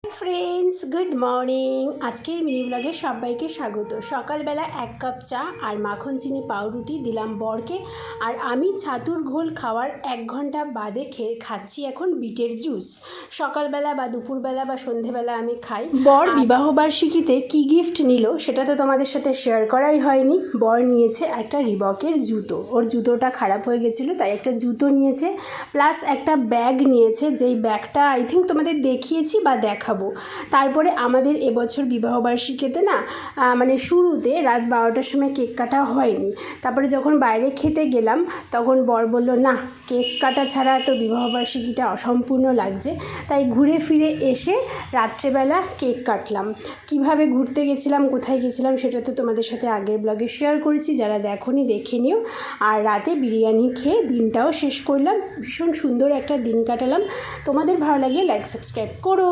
Friends, good morning. আজকের mini ব্লগে সবাইকে স্বাগত। সকালবেলা 1 কাপ চা আর মাখন চিনি পাউরুটি দিলাম বরকে, আর আমি ছাতুর ঘোল খাওয়ার 1 ঘন্টা বাদে খাচ্ছি এখন বিটের জুস। সকালবেলা বা দুপুরবেলা বা সন্ধেবেলা আমি খাই। বর বিবাহবার্ষিকীতে কী গিফট নিল সেটা তো তোমাদের সাথে শেয়ার করাই হয়নি। বর নিয়েছে একটা রিবকের জুতো। ওর জুতোটা খারাপ হয়ে গেছিলো, তাই একটা জুতো নিয়েছে, প্লাস একটা ব্যাগ নিয়েছে, যেই ব্যাগটা আই থিঙ্ক তোমাদের দেখিয়েছি বা দেখাবো। তারপরে আমাদের এবছর বিবাহবার্ষিকীতে না মানে শুরুতে রাত 12টার সময় কেক কাটা হয়নি। তারপরে যখন বাইরে খেতে গেলাম তখন বর বলল, না কেক কাটা ছাড়া তো বিবাহবার্ষিকীটা অসম্পূর্ণ লাগছে। তাই ঘুরে ফিরে এসে রাত্রেবেলা কেক কাটলাম। কিভাবে ঘুরতে গেছিলাম, কোথায় গেছিলাম সেটা তো তোমাদের সাথে আগের ব্লগে শেয়ার করেছি, যারা দেখোনি দেখে নিও। আর রাতে বিরিয়ানি খেয়ে দিনটাও শেষ করলাম। ভীষণ সুন্দর একটা দিন কাটালাম। তোমাদের ভালো লাগলে লাইক সাবস্ক্রাইব করো।